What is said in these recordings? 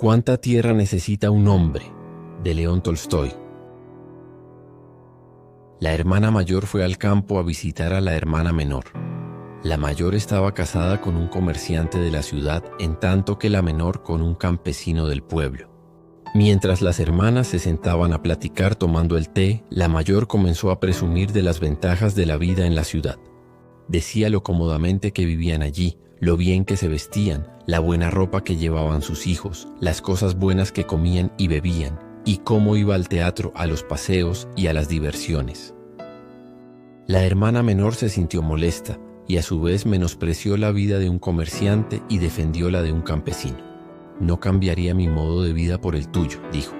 ¿Cuánta tierra necesita un hombre? De León Tolstoy. La hermana mayor fue al campo a visitar a la hermana menor. La mayor estaba casada con un comerciante de la ciudad, en tanto que la menor con un campesino del pueblo. Mientras las hermanas se sentaban a platicar tomando el té, la mayor comenzó a presumir de las ventajas de la vida en la ciudad. Decía lo cómodamente que vivían allí, lo bien que se vestían, la buena ropa que llevaban sus hijos, las cosas buenas que comían y bebían, y cómo iba al teatro, a los paseos y a las diversiones. La hermana menor se sintió molesta y a su vez menospreció la vida de un comerciante y defendió la de un campesino. No cambiaría mi modo de vida por el tuyo, dijo.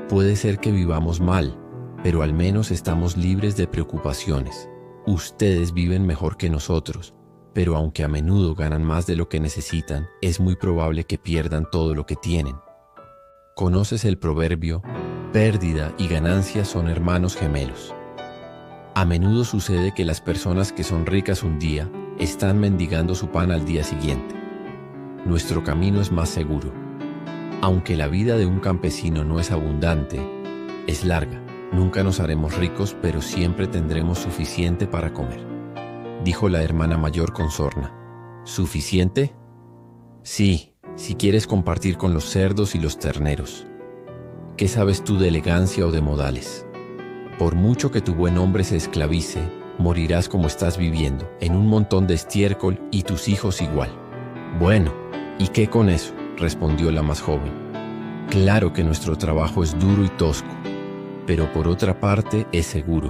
Puede ser que vivamos mal, pero al menos estamos libres de preocupaciones. Ustedes viven mejor que nosotros, pero aunque a menudo ganan más de lo que necesitan, es muy probable que pierdan todo lo que tienen. ¿Conoces el proverbio? Pérdida y ganancia son hermanos gemelos. A menudo sucede que las personas que son ricas un día están mendigando su pan al día siguiente. Nuestro camino es más seguro. Aunque la vida de un campesino no es abundante, es larga. Nunca nos haremos ricos, pero siempre tendremos suficiente para comer, dijo la hermana mayor con sorna. ¿Suficiente? Sí, si quieres compartir con los cerdos y los terneros. ¿Qué sabes tú de elegancia o de modales? Por mucho que tu buen hombre se esclavice, morirás como estás viviendo, en un montón de estiércol y tus hijos igual. Bueno, ¿y qué con eso?, respondió la más joven. Claro que nuestro trabajo es duro y tosco, pero por otra parte es seguro,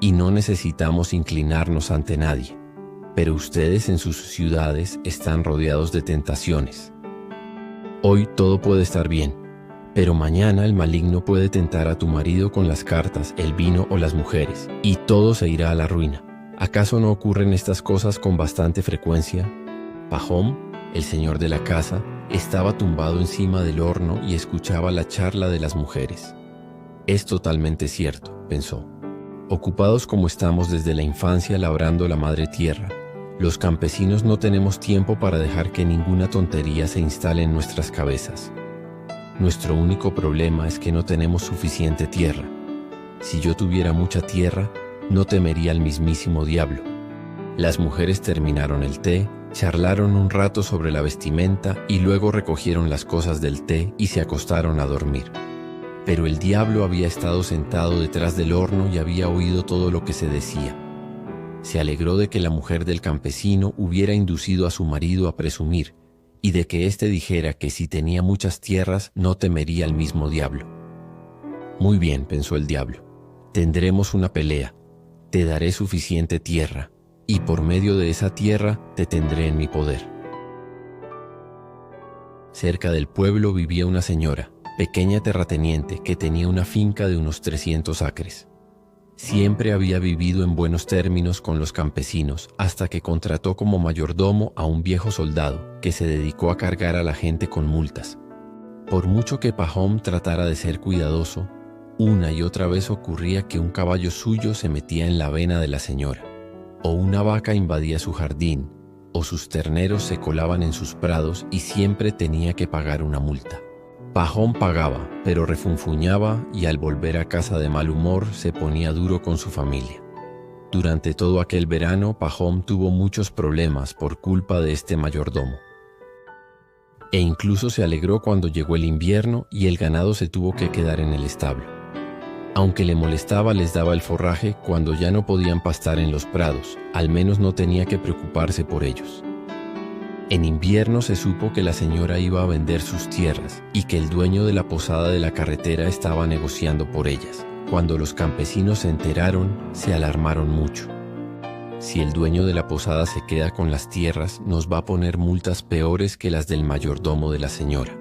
y no necesitamos inclinarnos ante nadie. Pero ustedes en sus ciudades están rodeados de tentaciones. Hoy todo puede estar bien, pero mañana el maligno puede tentar a tu marido con las cartas, el vino o las mujeres, y todo se irá a la ruina. ¿Acaso no ocurren estas cosas con bastante frecuencia? Pahom, el señor de la casa, estaba tumbado encima del horno y escuchaba la charla de las mujeres. Es totalmente cierto, pensó. Ocupados como estamos desde la infancia labrando la madre tierra, los campesinos no tenemos tiempo para dejar que ninguna tontería se instale en nuestras cabezas. Nuestro único problema es que no tenemos suficiente tierra. Si yo tuviera mucha tierra, no temería al mismísimo diablo. Las mujeres terminaron el té, charlaron un rato sobre la vestimenta y luego recogieron las cosas del té y se acostaron a dormir. Pero el diablo había estado sentado detrás del horno y había oído todo lo que se decía. Se alegró de que la mujer del campesino hubiera inducido a su marido a presumir, y de que éste dijera que si tenía muchas tierras no temería al mismo diablo. Muy bien, pensó el diablo, tendremos una pelea, te daré suficiente tierra, y por medio de esa tierra te tendré en mi poder. Cerca del pueblo vivía una señora, pequeña terrateniente, que tenía una finca de unos 300 acres. Siempre había vivido en buenos términos con los campesinos hasta que contrató como mayordomo a un viejo soldado que se dedicó a cargar a la gente con multas. Por mucho que Pahom tratara de ser cuidadoso, una y otra vez ocurría que un caballo suyo se metía en la vena de la señora, o una vaca invadía su jardín, o sus terneros se colaban en sus prados y siempre tenía que pagar una multa. Pahom pagaba, pero refunfuñaba y al volver a casa de mal humor se ponía duro con su familia. Durante todo aquel verano, Pahom tuvo muchos problemas por culpa de este mayordomo. E incluso se alegró cuando llegó el invierno y el ganado se tuvo que quedar en el establo. Aunque le molestaba, les daba el forraje cuando ya no podían pastar en los prados, al menos no tenía que preocuparse por ellos. En invierno se supo que la señora iba a vender sus tierras y que el dueño de la posada de la carretera estaba negociando por ellas. Cuando los campesinos se enteraron, se alarmaron mucho. Si el dueño de la posada se queda con las tierras, nos va a poner multas peores que las del mayordomo de la señora.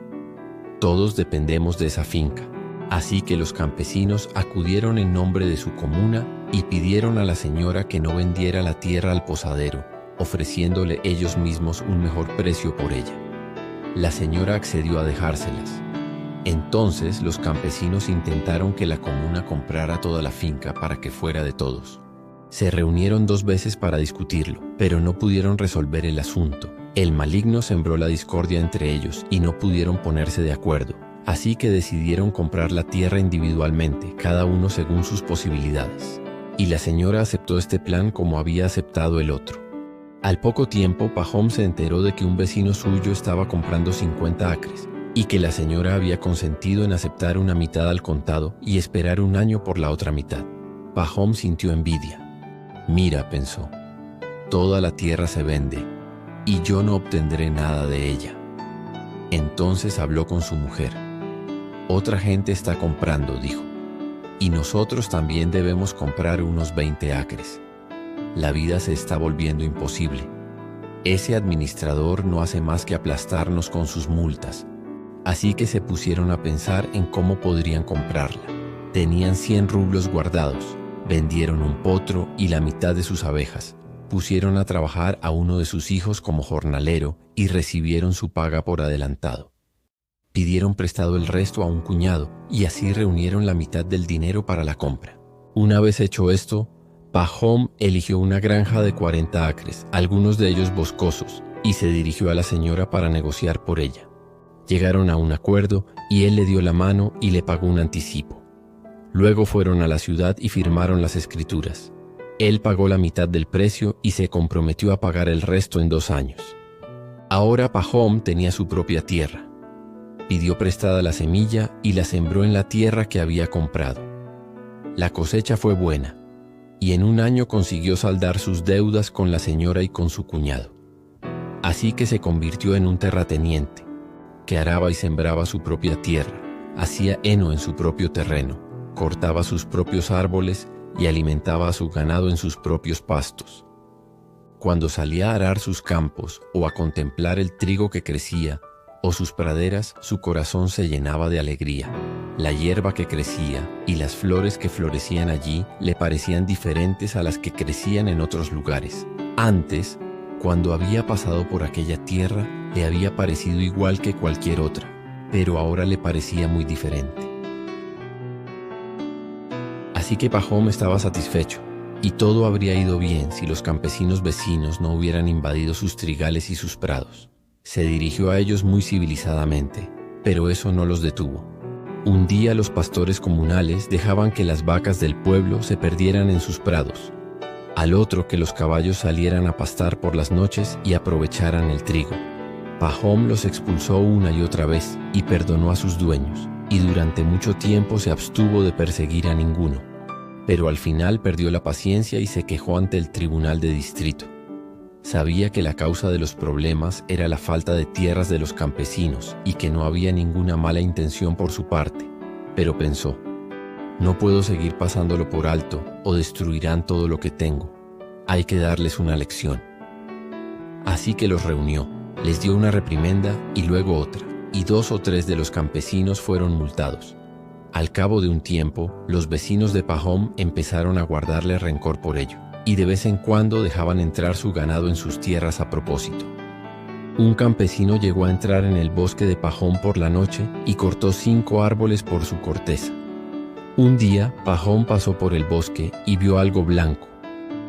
Todos dependemos de esa finca, así que los campesinos acudieron en nombre de su comuna y pidieron a la señora que no vendiera la tierra al posadero, ofreciéndole ellos mismos un mejor precio por ella. La señora accedió a dejárselas. Entonces los campesinos intentaron que la comuna comprara toda la finca para que fuera de todos. Se reunieron 2 veces para discutirlo, pero no pudieron resolver el asunto. El maligno sembró la discordia entre ellos y no pudieron ponerse de acuerdo, así que decidieron comprar la tierra individualmente, cada uno según sus posibilidades. Y la señora aceptó este plan como había aceptado el otro. Al poco tiempo, Pahom se enteró de que un vecino suyo estaba comprando 50 acres y que la señora había consentido en aceptar una mitad al contado y esperar un año por la otra mitad. Pahom sintió envidia. Mira, pensó, toda la tierra se vende y yo no obtendré nada de ella. Entonces habló con su mujer. Otra gente está comprando, dijo, y nosotros también debemos comprar unos 20 acres. La vida se está volviendo imposible. Ese administrador no hace más que aplastarnos con sus multas. Así que se pusieron a pensar en cómo podrían comprarla. Tenían 100 rublos guardados, vendieron un potro y la mitad de sus abejas. Pusieron a trabajar a uno de sus hijos como jornalero y recibieron su paga por adelantado. Pidieron prestado el resto a un cuñado y así reunieron la mitad del dinero para la compra. Una vez hecho esto, Pahom eligió una granja de 40 acres, algunos de ellos boscosos, y se dirigió a la señora para negociar por ella. Llegaron a un acuerdo y él le dio la mano y le pagó un anticipo. Luego fueron a la ciudad y firmaron las escrituras. Él pagó la mitad del precio y se comprometió a pagar el resto en 2 años. Ahora Pahom tenía su propia tierra. Pidió prestada la semilla y la sembró en la tierra que había comprado. La cosecha fue buena, y en un año consiguió saldar sus deudas con la señora y con su cuñado. Así que se convirtió en un terrateniente, que araba y sembraba su propia tierra, hacía heno en su propio terreno, cortaba sus propios árboles y alimentaba a su ganado en sus propios pastos. Cuando salía a arar sus campos o a contemplar el trigo que crecía o sus praderas, su corazón se llenaba de alegría. La hierba que crecía y las flores que florecían allí le parecían diferentes a las que crecían en otros lugares. Antes, cuando había pasado por aquella tierra, le había parecido igual que cualquier otra, pero ahora le parecía muy diferente. Así que Pahom estaba satisfecho, y todo habría ido bien si los campesinos vecinos no hubieran invadido sus trigales y sus prados. Se dirigió a ellos muy civilizadamente, pero eso no los detuvo. Un día los pastores comunales dejaban que las vacas del pueblo se perdieran en sus prados. Al otro que los caballos salieran a pastar por las noches y aprovecharan el trigo. Pahom los expulsó una y otra vez y perdonó a sus dueños, y durante mucho tiempo se abstuvo de perseguir a ninguno. Pero al final perdió la paciencia y se quejó ante el tribunal de distrito. Sabía que la causa de los problemas era la falta de tierras de los campesinos y que no había ninguna mala intención por su parte, pero pensó, no puedo seguir pasándolo por alto o destruirán todo lo que tengo. Hay que darles una lección. Así que los reunió, les dio una reprimenda y luego otra, y 2 o 3 de los campesinos fueron multados. Al cabo de un tiempo, los vecinos de Pahom empezaron a guardarle rencor por ello, y de vez en cuando dejaban entrar su ganado en sus tierras a propósito. Un campesino llegó a entrar en el bosque de Pahom por la noche y cortó 5 árboles por su corteza. Un día, Pahom pasó por el bosque y vio algo blanco.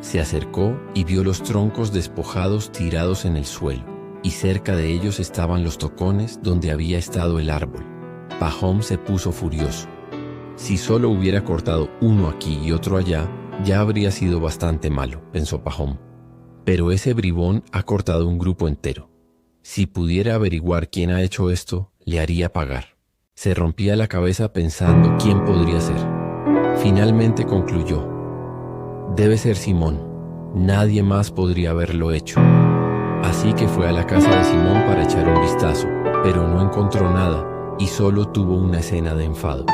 Se acercó y vio los troncos despojados tirados en el suelo, y cerca de ellos estaban los tocones donde había estado el árbol. Pahom se puso furioso. Si solo hubiera cortado uno aquí y otro allá, ya habría sido bastante malo, pensó Pahom. Pero ese bribón ha cortado un grupo entero. Si pudiera averiguar quién ha hecho esto, le haría pagar. Se rompía la cabeza pensando quién podría ser. Finalmente concluyó: debe ser Simón. Nadie más podría haberlo hecho. Así que fue a la casa de Simón para echar un vistazo, pero no encontró nada y solo tuvo una escena de enfado.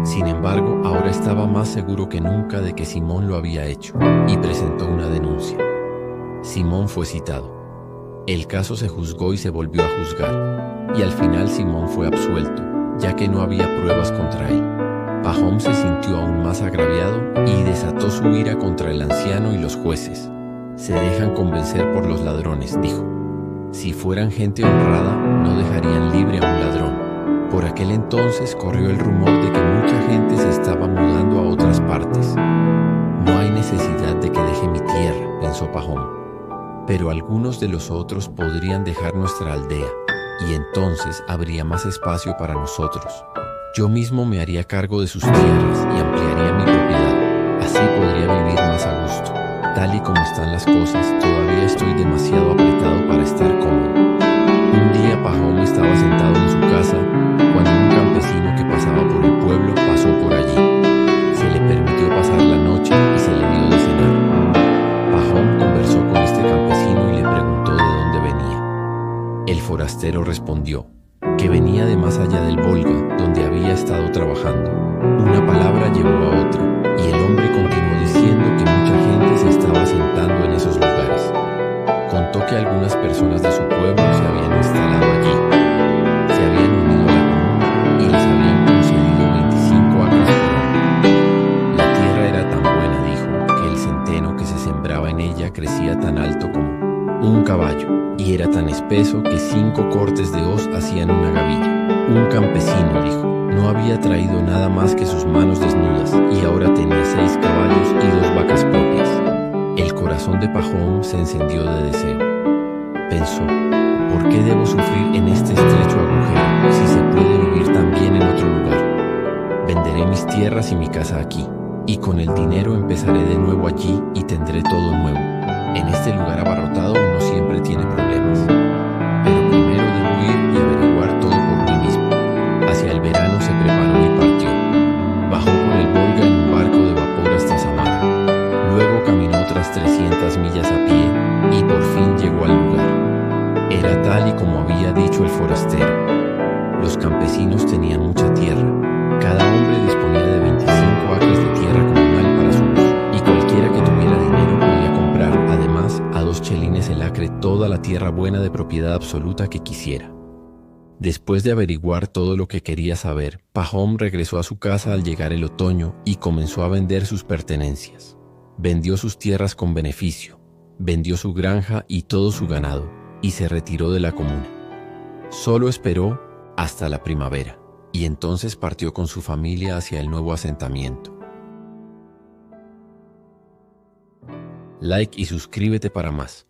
Sin embargo, ahora estaba más seguro que nunca de que Simón lo había hecho y presentó una denuncia. Simón fue citado. El caso se juzgó y se volvió a juzgar, y al final Simón fue absuelto, ya que no había pruebas contra él. Pahom se sintió aún más agraviado y desató su ira contra el anciano y los jueces. Se dejan convencer por los ladrones, dijo. Si fueran gente honrada, no dejarían libre a un ladrón. Por aquel entonces corrió el rumor de que mucha gente se estaba mudando a otras partes. No hay necesidad de que deje mi tierra, pensó Pahom. pero algunos de los otros podrían dejar nuestra aldea, y entonces habría más espacio para nosotros. Yo mismo me haría cargo de sus tierras y ampliaría mi propiedad. Así podría vivir más a gusto. Tal y como están las cosas, todavía estoy demasiado apretado para estar cómodo. Un día Pahom estaba sentado en su casa cuando un campesino que pasaba por el pueblo pasó por allí. Se le permitió pasar la noche y se le dio de cenar. Pahom conversó con este campesino y le preguntó de dónde venía. El forastero respondió que venía de más allá del Volga, donde había estado trabajando. Una palabra llevó a otra, y el hombre continuó diciendo que mucha gente se estaba sentando en esos lugares. Contó que algunas personas de su pueblo se habían instalado allí, se habían unido a la comuna y les habían concedido 25 acres por hombre. La tierra era tan buena, dijo, que el centeno que se sembraba en ella crecía tan alto como un caballo, y era tan espeso que 5 cortes de hoz hacían una gavilla. Un campesino, dijo, no había traído nada más que sus manos desnudas, y ahora tenía 6 caballos y 2 vacas propias. El corazón de Pahom se encendió de deseo. Pensó, ¿por qué debo sufrir en este estrecho agujero si se puede vivir tan bien en otro lugar? Venderé mis tierras y mi casa aquí, y con el dinero empezaré de nuevo allí y tendré todo nuevo. En este lugar abarrotado uno siempre tiene problemas. Pero primero debo ir y averiguar todo por mí mismo. Hacia el verano se preparó y partió. Bajó por el Volga en un barco de vapor hasta Samara. Luego caminó otras 300 millas a pie y por fin llegó al lugar. Era tal y como había dicho el forastero. Los campesinos tenían mucha tierra. Cada hombre disponía de 25 acres de tierra comunal para su uso, y cualquiera que tuviera dinero podía comprar, además, a 2 chelines el acre toda la tierra buena de propiedad absoluta que quisiera. Después de averiguar todo lo que quería saber, Pahom regresó a su casa al llegar el otoño y comenzó a vender sus pertenencias. Vendió sus tierras con beneficio, vendió su granja y todo su ganado, y se retiró de la comuna. Solo esperó hasta la primavera, y entonces partió con su familia hacia el nuevo asentamiento. Like y suscríbete para más.